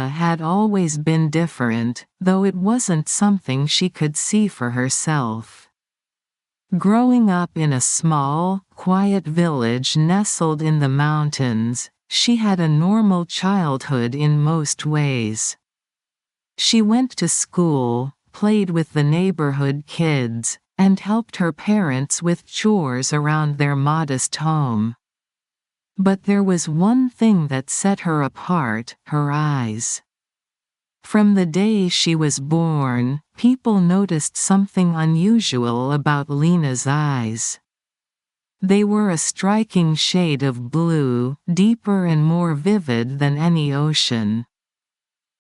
Lena had always been different, though it wasn't something she could see for herself. Growing up in a small, quiet village nestled in the mountains, she had a normal childhood in most ways. She went to school, played with the neighborhood kids, and helped her parents with chores around their modest home. But there was one thing that set her apart: her eyes. From the day she was born, people noticed something unusual about Lena's eyes. They were a striking shade of blue, deeper and more vivid than any ocean.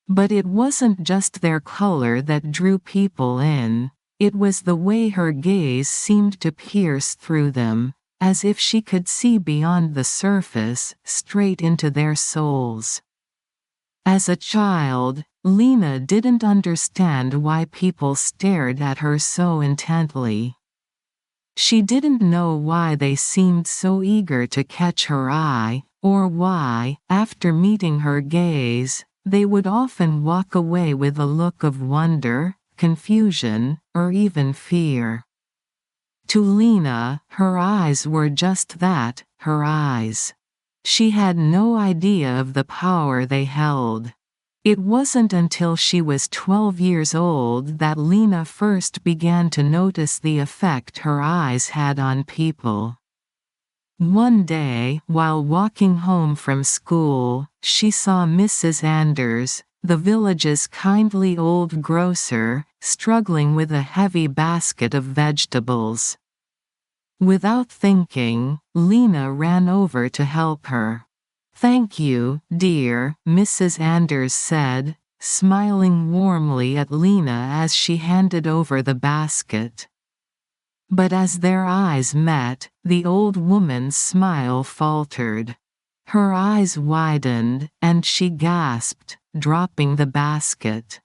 But it wasn't just their color that drew people in, it was the way her gaze seemed to pierce through them, as if she could see beyond the surface, straight into their souls. As a child, Lena didn't understand why people stared at her so intently. She didn't know why they seemed so eager to catch her eye, or why, after meeting her gaze, they would often walk away with a look of wonder, confusion, or even fear. To Lena, her eyes were just that, her eyes. She had no idea of the power they held. It wasn't until she was 12 years old that Lena first began to notice the effect her eyes had on people. One day, while walking home from school, she saw Mrs. Anders, the village's kindly old grocer, struggling with a heavy basket of vegetables. Without thinking, Lena ran over to help her. "Thank you, dear," Mrs. Anders said, smiling warmly at Lena as she handed over the basket. But as their eyes met, the old woman's smile faltered. Her eyes widened, and she gasped, dropping the basket.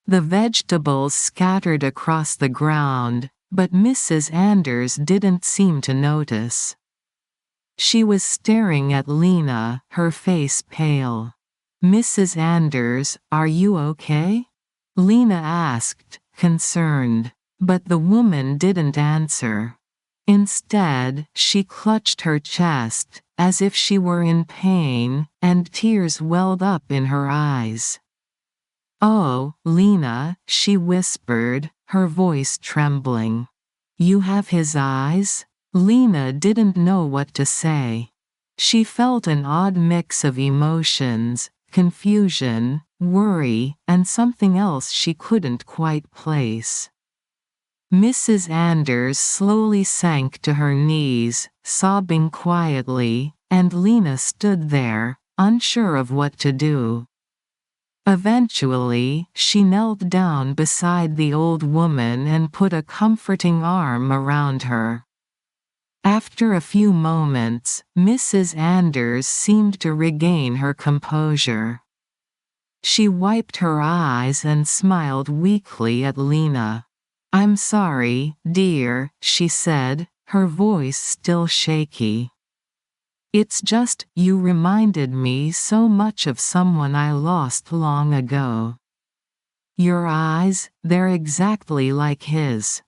The vegetables scattered across the ground, but Mrs. Anders didn't seem to notice. She was staring at Lena, her face pale. "Mrs. Anders, are you okay?" Lena asked, concerned. But the woman didn't answer. Instead, she clutched her chest, as if she were in pain, and tears welled up in her eyes. "Oh, Lena," she whispered, her voice trembling. "You have his eyes?" Lena didn't know what to say. She felt an odd mix of emotions, confusion, worry, and something else she couldn't quite place. Mrs. Anders slowly sank to her knees, sobbing quietly, and Lena stood there, unsure of what to do. Eventually, she knelt down beside the old woman and put a comforting arm around her. After a few moments, Mrs. Anders seemed to regain her composure. She wiped her eyes and smiled weakly at Lena. "I'm sorry, dear," she said, her voice still shaky. "It's just, you reminded me so much of someone I lost long ago. Your eyes, they're exactly like his."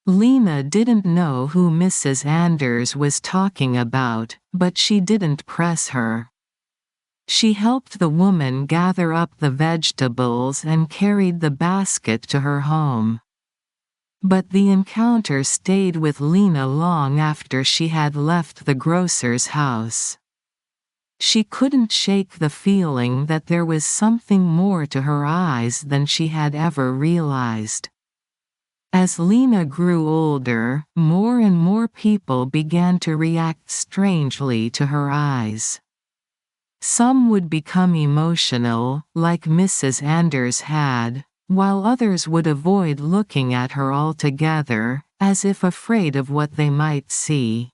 Lena didn't know who Mrs. Anders was talking about, but she didn't press her. She helped the woman gather up the vegetables and carried the basket to her home. But the encounter stayed with Lena long after she had left the grocer's house. She couldn't shake the feeling that there was something more to her eyes than she had ever realized. As Lena grew older, more and more people began to react strangely to her eyes. Some would become emotional, like Mrs. Anders had, while others would avoid looking at her altogether, as if afraid of what they might see.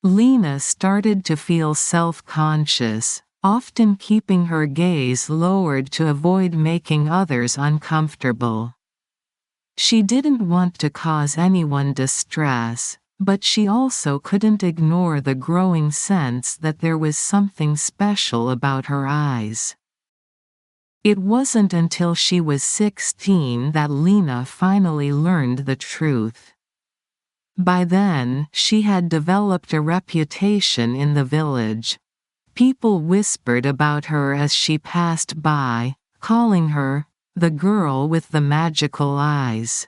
Lena started to feel self-conscious, often keeping her gaze lowered to avoid making others uncomfortable. She didn't want to cause anyone distress, but she also couldn't ignore the growing sense that there was something special about her eyes. It wasn't until she was 16 that Lena finally learned the truth. By then, she had developed a reputation in the village. People whispered about her as she passed by, calling her the girl with the magical eyes.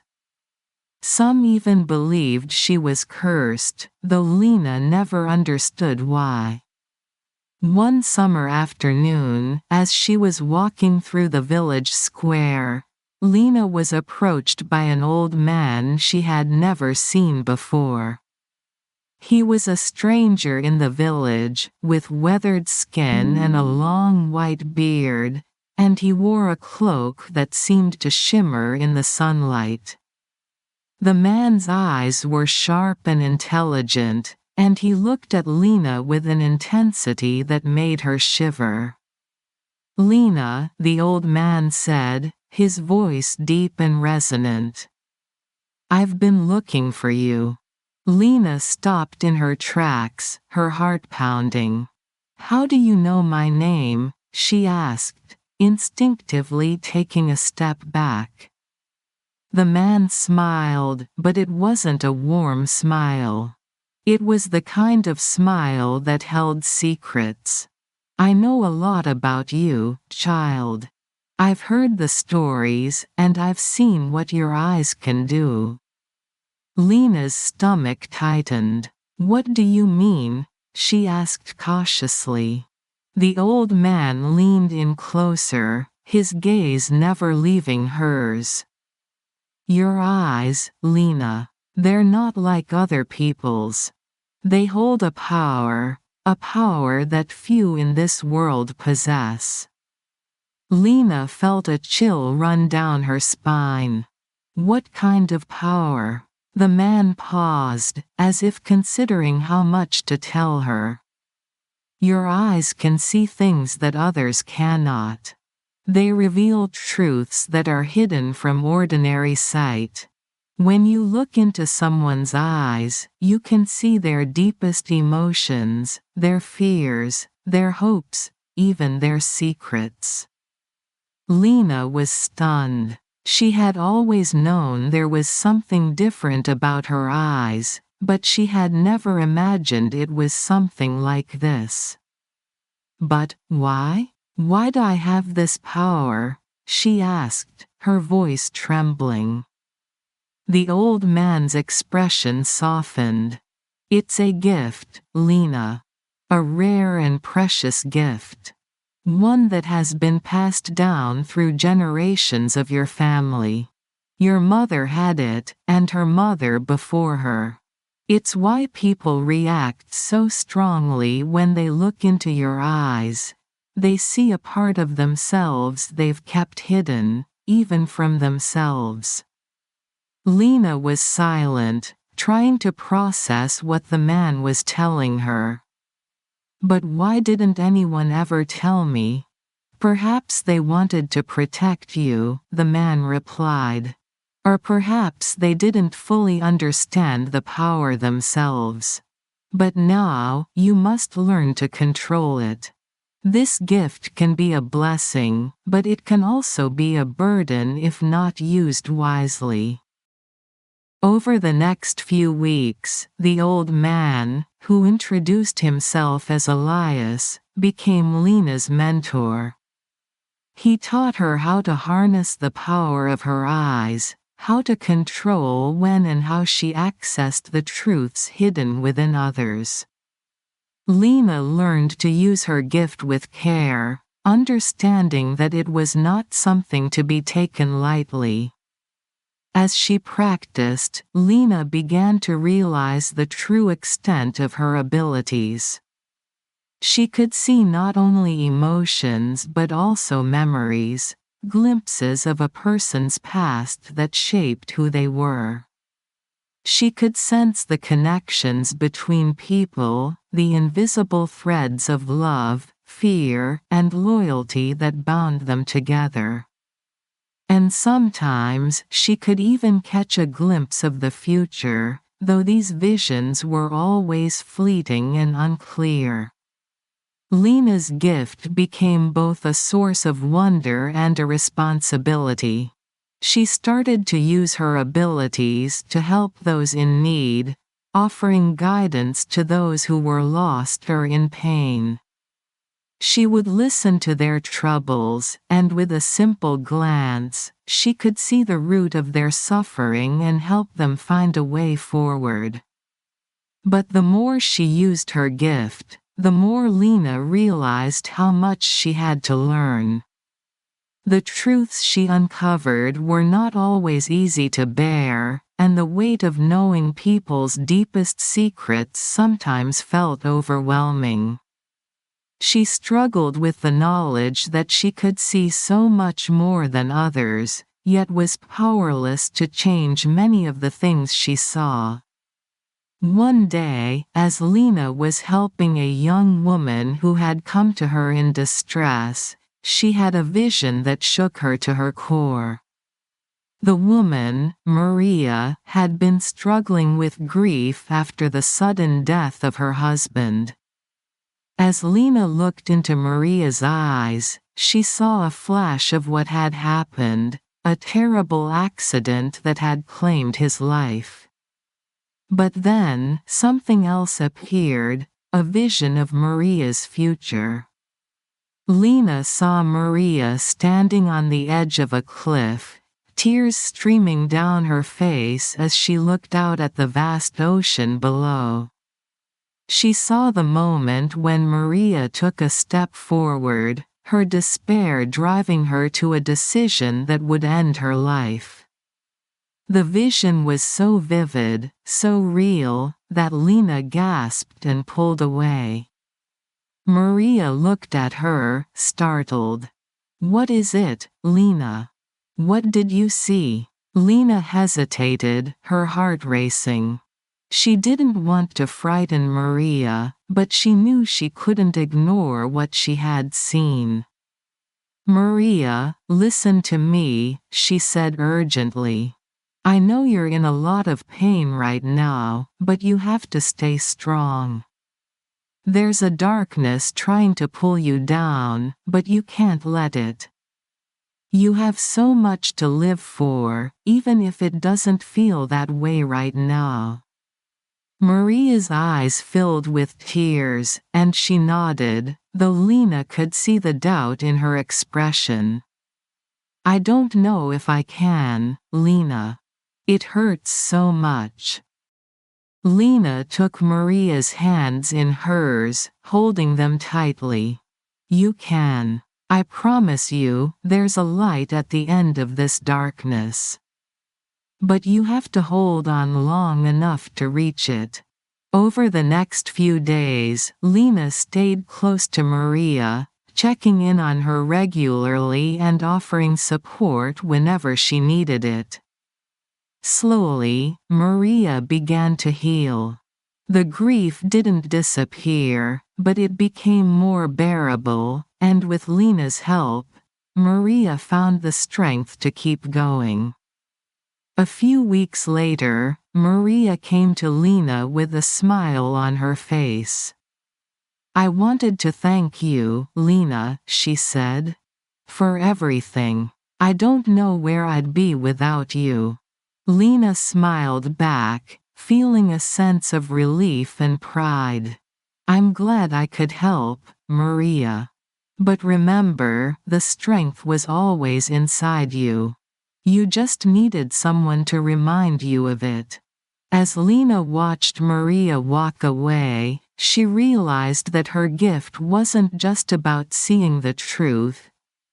Some even believed she was cursed, though Lena never understood why. One summer afternoon, as she was walking through the village square, Lena was approached by an old man she had never seen before. He was a stranger in the village, with weathered skin and a long white beard, and he wore a cloak that seemed to shimmer in the sunlight. The man's eyes were sharp and intelligent, and he looked at Lena with an intensity that made her shiver. "Lena," the old man said, his voice deep and resonant. "I've been looking for you." Lena stopped in her tracks, her heart pounding. "How do you know my name?" she asked, instinctively taking a step back. The man smiled, but it wasn't a warm smile. It was the kind of smile that held secrets. "I know a lot about you, child. I've heard the stories, and I've seen what your eyes can do." Lena's stomach tightened. "What do you mean?" she asked cautiously. The old man leaned in closer, his gaze never leaving hers. "Your eyes, Lena. They're not like other people's. They hold a power that few in this world possess." Lena felt a chill run down her spine. "What kind of power?" The man paused, as if considering how much to tell her. "Your eyes can see things that others cannot. They reveal truths that are hidden from ordinary sight. When you look into someone's eyes, you can see their deepest emotions, their fears, their hopes, even their secrets." Lena was stunned. She had always known there was something different about her eyes, but she had never imagined it was something like this. "But why? Why'd I have this power?" she asked, her voice trembling. The old man's expression softened. "It's a gift, Lena. A rare and precious gift. One that has been passed down through generations of your family. Your mother had it, and her mother before her. It's why people react so strongly when they look into your eyes. They see a part of themselves they've kept hidden, even from themselves." Lena was silent, trying to process what the man was telling her. "But why didn't anyone ever tell me?" "Perhaps they wanted to protect you," the man replied. "Or perhaps they didn't fully understand the power themselves. But now, you must learn to control it. This gift can be a blessing, but it can also be a burden if not used wisely." Over the next few weeks, the old man, who introduced himself as Elias, became Lena's mentor. He taught her how to harness the power of her eyes, how to control when and how she accessed the truths hidden within others. Lena learned to use her gift with care, understanding that it was not something to be taken lightly. As she practiced, Lena began to realize the true extent of her abilities. She could see not only emotions but also memories, glimpses of a person's past that shaped who they were. She could sense the connections between people, the invisible threads of love, fear, and loyalty that bound them together. And sometimes she could even catch a glimpse of the future, though these visions were always fleeting and unclear. Lena's gift became both a source of wonder and a responsibility. She started to use her abilities to help those in need, offering guidance to those who were lost or in pain. She would listen to their troubles, and with a simple glance, she could see the root of their suffering and help them find a way forward. But the more she used her gift, the more Lena realized how much she had to learn. The truths she uncovered were not always easy to bear, and the weight of knowing people's deepest secrets sometimes felt overwhelming. She struggled with the knowledge that she could see so much more than others, yet was powerless to change many of the things she saw. One day, as Lena was helping a young woman who had come to her in distress, she had a vision that shook her to her core. The woman, Maria, had been struggling with grief after the sudden death of her husband. As Lena looked into Maria's eyes, she saw a flash of what had happened, a terrible accident that had claimed his life. But then, something else appeared, a vision of Maria's future. Lena saw Maria standing on the edge of a cliff, tears streaming down her face as she looked out at the vast ocean below. She saw the moment when Maria took a step forward, her despair driving her to a decision that would end her life. The vision was so vivid, so real, that Lena gasped and pulled away. Maria looked at her, startled. "What is it, Lena? What did you see?" Lena hesitated, her heart racing. She didn't want to frighten Maria, but she knew she couldn't ignore what she had seen. "Maria, listen to me," she said urgently. "I know you're in a lot of pain right now, but you have to stay strong. There's a darkness trying to pull you down, but you can't let it. You have so much to live for, even if it doesn't feel that way right now." Maria's eyes filled with tears, and she nodded, though Lena could see the doubt in her expression. "I don't know if I can, Lena. It hurts so much." Lena took Maria's hands in hers, holding them tightly. "You can. I promise you, there's a light at the end of this darkness. But you have to hold on long enough to reach it." Over the next few days, Lena stayed close to Maria, checking in on her regularly and offering support whenever she needed it. Slowly, Maria began to heal. The grief didn't disappear, but it became more bearable, and with Lena's help, Maria found the strength to keep going. A few weeks later, Maria came to Lena with a smile on her face. "I wanted to thank you, Lena," she said. "For everything. I don't know where I'd be without you." Lena smiled back, feeling a sense of relief and pride. "I'm glad I could help, Maria. But remember, the strength was always inside you. You just needed someone to remind you of it." As Lena watched Maria walk away, she realized that her gift wasn't just about seeing the truth.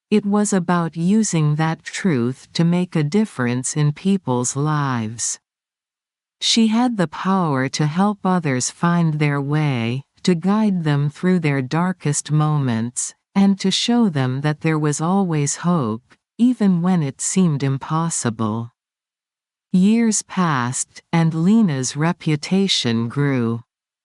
It was about using that truth to make a difference in people's lives. She had the power to help others find their way, to guide them through their darkest moments, and to show them that there was always hope, even when it seemed impossible. Years passed, and Lena's reputation grew.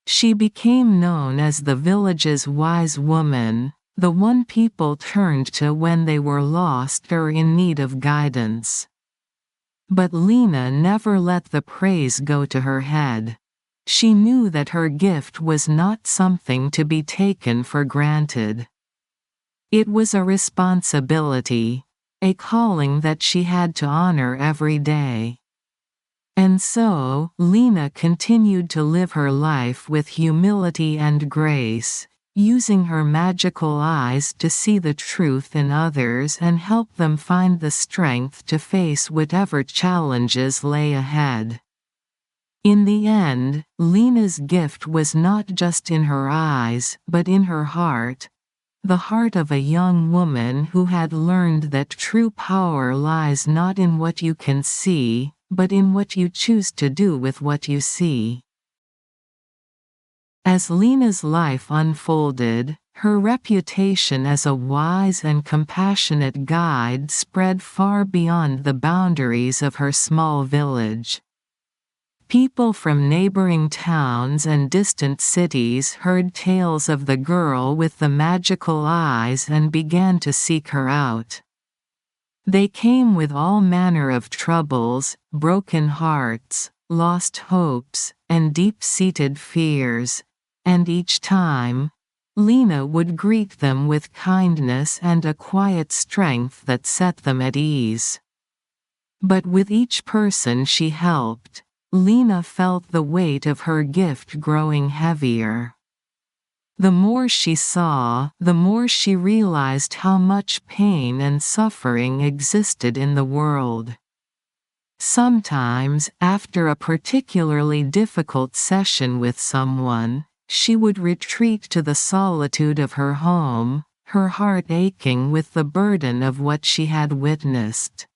She became known as the village's wise woman, the one people turned to when they were lost or in need of guidance. But Lena never let the praise go to her head. She knew that her gift was not something to be taken for granted. It was a responsibility, a calling that she had to honor every day. And so, Lena continued to live her life with humility and grace, using her magical eyes to see the truth in others and help them find the strength to face whatever challenges lay ahead. In the end, Lena's gift was not just in her eyes but in her heart, the heart of a young woman who had learned that true power lies not in what you can see, but in what you choose to do with what you see. As Lena's life unfolded, her reputation as a wise and compassionate guide spread far beyond the boundaries of her small village. People from neighboring towns and distant cities heard tales of the girl with the magical eyes and began to seek her out. They came with all manner of troubles, broken hearts, lost hopes, and deep-seated fears, and each time, Lena would greet them with kindness and a quiet strength that set them at ease. But with each person she helped, Lena felt the weight of her gift growing heavier. The more she saw, the more she realized how much pain and suffering existed in the world. Sometimes, after a particularly difficult session with someone, she would retreat to the solitude of her home, her heart aching with the burden of what she had witnessed.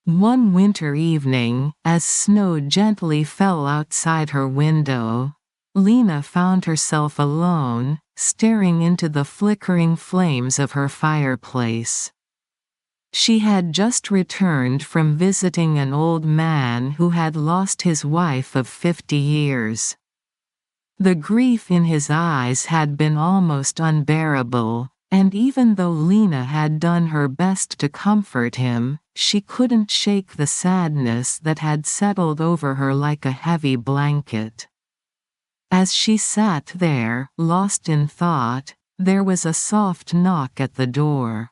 One winter evening, as snow gently fell outside her window, Lena found herself alone, staring into the flickering flames of her fireplace. She had just returned from visiting an old man who had lost his wife of 50 years. The grief in his eyes had been almost unbearable, and even though Lena had done her best to comfort him, she couldn't shake the sadness that had settled over her like a heavy blanket. As she sat there, lost in thought, there was a soft knock at the door.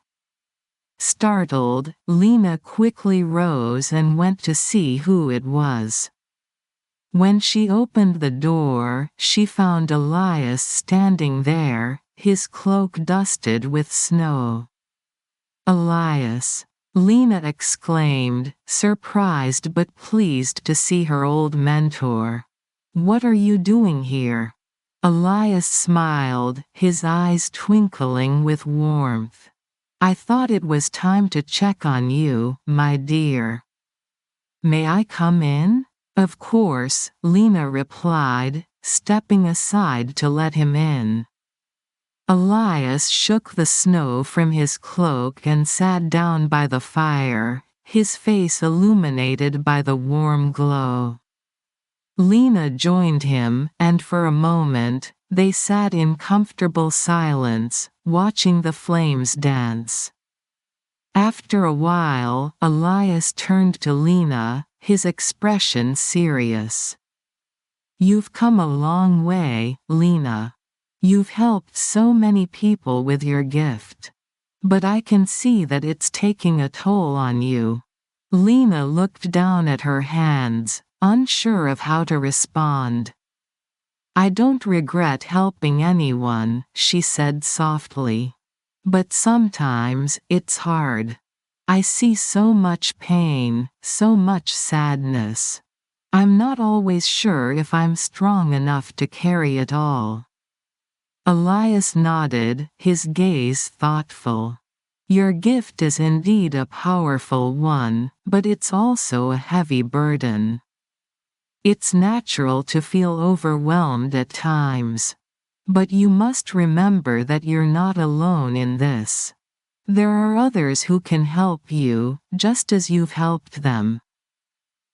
Startled, Lena quickly rose and went to see who it was. When she opened the door, she found Elias standing there, his cloak dusted with snow. "Elias," Lena exclaimed, surprised but pleased to see her old mentor. "What are you doing here?" Elias smiled, his eyes twinkling with warmth. "I thought it was time to check on you, my dear." "May I come in?" "Of course," Lena replied, stepping aside to let him in. Elias shook the snow from his cloak and sat down by the fire, his face illuminated by the warm glow. Lena joined him, and for a moment, they sat in comfortable silence, watching the flames dance. After a while, Elias turned to Lena, his expression serious. "You've come a long way, Lena. You've helped so many people with your gift. But I can see that it's taking a toll on you." Lena looked down at her hands, unsure of how to respond. "I don't regret helping anyone," she said softly. "But sometimes, it's hard. I see so much pain, so much sadness. I'm not always sure if I'm strong enough to carry it all." Elias nodded, his gaze thoughtful. "Your gift is indeed a powerful one, but it's also a heavy burden. It's natural to feel overwhelmed at times. But you must remember that you're not alone in this. There are others who can help you, just as you've helped them."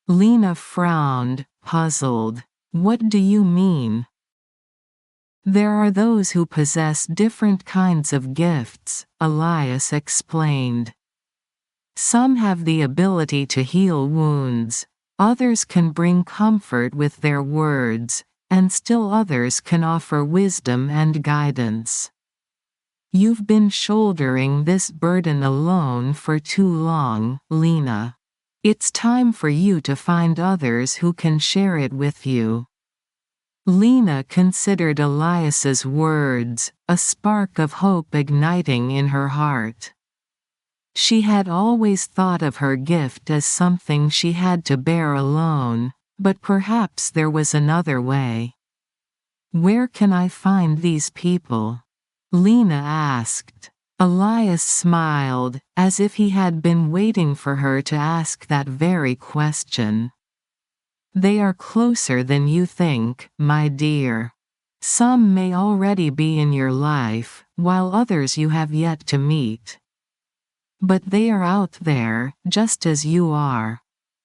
Lena frowned, puzzled. "What do you mean?" "There are those who possess different kinds of gifts," Elias explained. "Some have the ability to heal wounds, Others can bring comfort with their words, and still others can offer wisdom and guidance. You've been shouldering this burden alone for too long, Lena. It's time for you to find others who can share it with you. Lena considered Elias's words, a spark of hope igniting in her heart. She had always thought of her gift as something she had to bear alone, but perhaps there was another way. "Where can I find these people?" Lena asked. Elias smiled, as if he had been waiting for her to ask that very question. "They are closer than you think, my dear. Some may already be in your life, while others you have yet to meet. But they are out there, just as you are.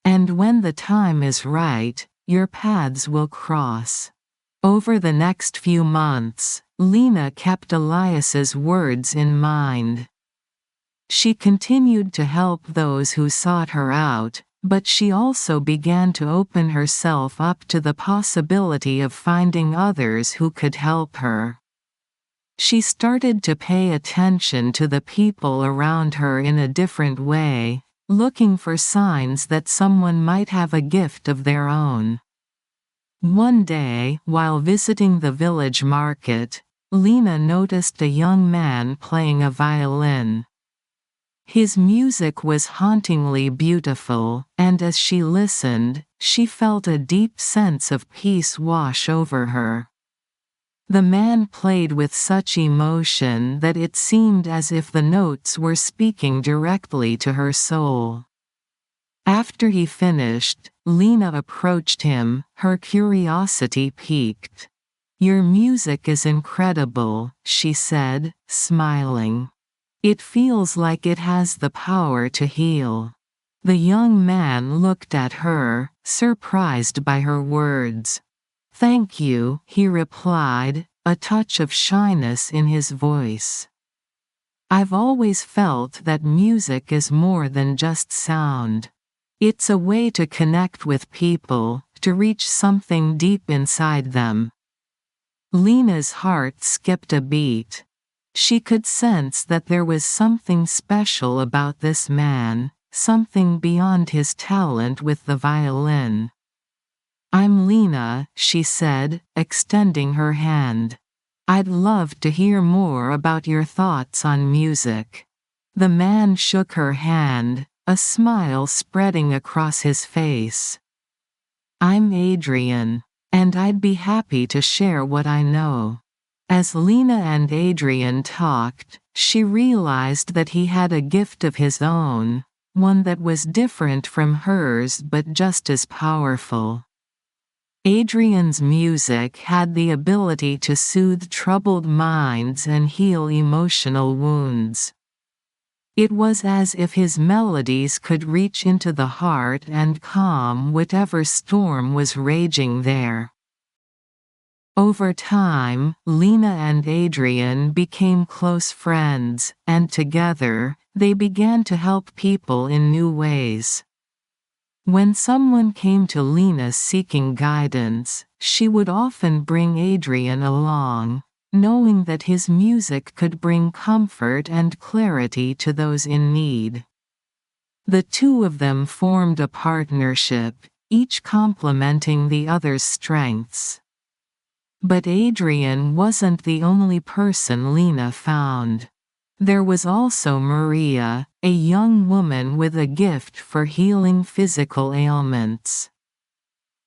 And when the time is right, your paths will cross." Over the next few months, Lena kept Elias's words in mind. She continued to help those who sought her out, but she also began to open herself up to the possibility of finding others who could help her. She started to pay attention to the people around her in a different way, looking for signs that someone might have a gift of their own. One day, while visiting the village market, Lena noticed a young man playing a violin. His music was hauntingly beautiful, and as she listened, she felt a deep sense of peace wash over her. The man played with such emotion that it seemed as if the notes were speaking directly to her soul. After he finished, Lena approached him, her curiosity piqued. "Your music is incredible," she said, smiling. "It feels like it has the power to heal." The young man looked at her, surprised by her words. "Thank you," he replied, a touch of shyness in his voice. "I've always felt that music is more than just sound. It's a way to connect with people, to reach something deep inside them." Lena's heart skipped a beat. She could sense that there was something special about this man, something beyond his talent with the violin. "I'm Lena," she said, extending her hand. "I'd love to hear more about your thoughts on music." The man shook her hand, a smile spreading across his face. "I'm Adrian, and I'd be happy to share what I know." As Lena and Adrian talked, she realized that he had a gift of his own, one that was different from hers but just as powerful. Adrian's music had the ability to soothe troubled minds and heal emotional wounds. It was as if his melodies could reach into the heart and calm whatever storm was raging there. Over time, Lena and Adrian became close friends, and together, they began to help people in new ways. When someone came to Lena seeking guidance, she would often bring Adrian along, knowing that his music could bring comfort and clarity to those in need. The two of them formed a partnership, each complementing the other's strengths. But Adrian wasn't the only person Lena found. There was also Maria, a young woman with a gift for healing physical ailments.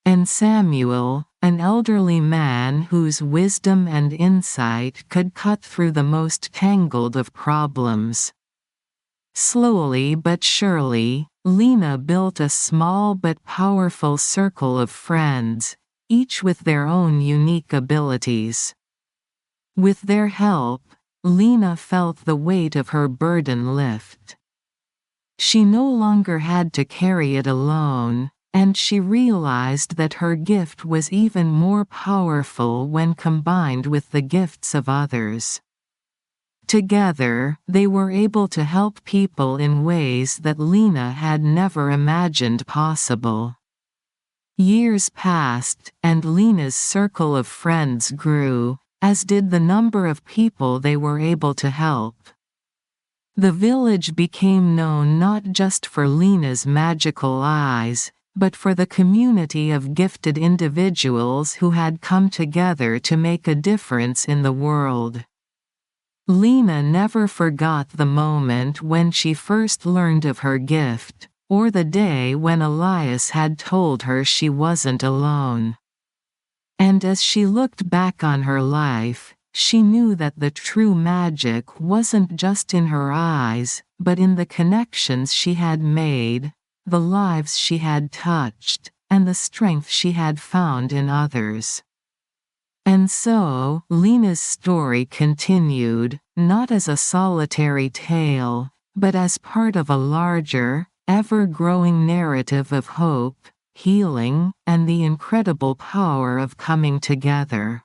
And Samuel, an elderly man whose wisdom and insight could cut through the most tangled of problems. Slowly but surely, Lena built a small but powerful circle of friends, each with their own unique abilities. With their help, Lena felt the weight of her burden lift. She no longer had to carry it alone, and she realized that her gift was even more powerful when combined with the gifts of others. Together, they were able to help people in ways that Lena had never imagined possible. Years passed, and Lena's circle of friends grew, as did the number of people they were able to help. The village became known not just for Lena's magical eyes, but for the community of gifted individuals who had come together to make a difference in the world. Lena never forgot the moment when she first learned of her gift, or the day when Elias had told her she wasn't alone. And as she looked back on her life, she knew that the true magic wasn't just in her eyes, but in the connections she had made, the lives she had touched, and the strength she had found in others. And so, Lena's story continued, not as a solitary tale, but as part of a larger, ever-growing narrative of hope, healing, and the incredible power of coming together.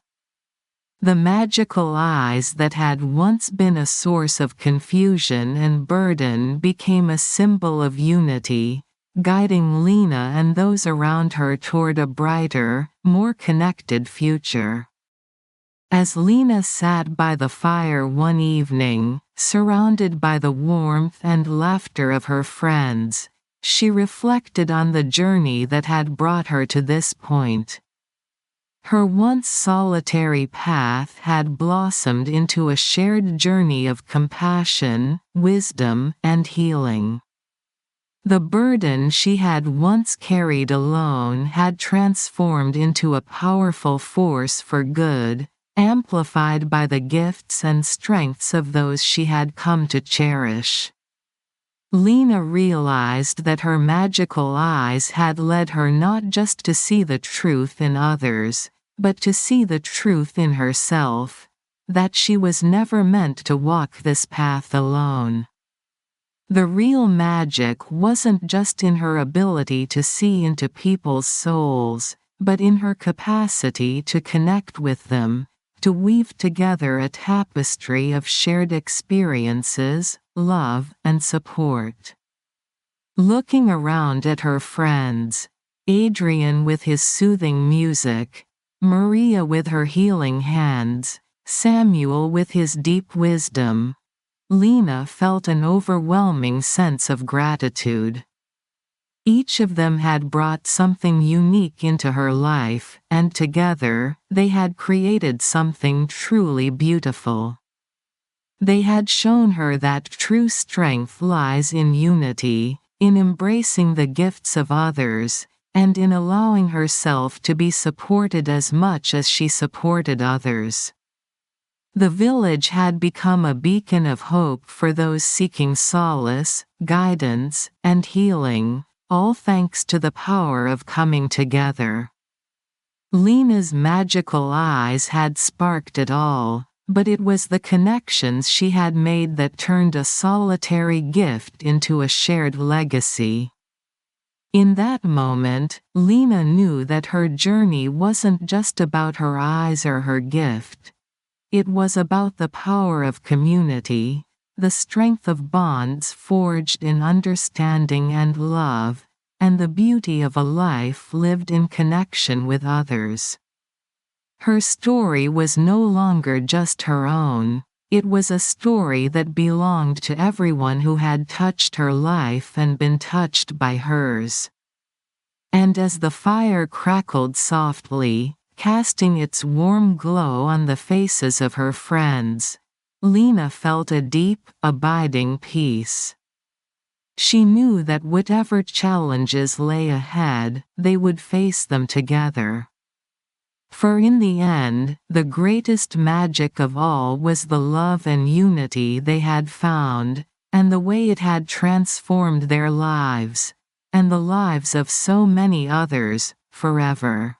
The magical eyes that had once been a source of confusion and burden became a symbol of unity, guiding Lena and those around her toward a brighter, more connected future. As Lena sat by the fire one evening, surrounded by the warmth and laughter of her friends, she reflected on the journey that had brought her to this point. Her once solitary path had blossomed into a shared journey of compassion, wisdom, and healing. The burden she had once carried alone had transformed into a powerful force for good, amplified by the gifts and strengths of those she had come to cherish. Lena realized that her magical eyes had led her not just to see the truth in others, but to see the truth in herself, that she was never meant to walk this path alone. The real magic wasn't just in her ability to see into people's souls, but in her capacity to connect with them, to weave together a tapestry of shared experiences, love, and support. Looking around at her friends, Adrian with his soothing music, Maria with her healing hands, Samuel with his deep wisdom, Lena felt an overwhelming sense of gratitude. Each of them had brought something unique into her life, and together, they had created something truly beautiful. They had shown her that true strength lies in unity, in embracing the gifts of others, and in allowing herself to be supported as much as she supported others. The village had become a beacon of hope for those seeking solace, guidance, and healing, all thanks to the power of coming together. Lena's magical eyes had sparked it all, but it was the connections she had made that turned a solitary gift into a shared legacy. In that moment, Lena knew that her journey wasn't just about her eyes or her gift. It was about the power of community, the strength of bonds forged in understanding and love, and the beauty of a life lived in connection with others. Her story was no longer just her own. It was a story that belonged to everyone who had touched her life and been touched by hers. And as the fire crackled softly, casting its warm glow on the faces of her friends, Lena felt a deep, abiding peace. She knew that whatever challenges lay ahead, they would face them together. For in the end, the greatest magic of all was the love and unity they had found, and the way it had transformed their lives, and the lives of so many others, forever.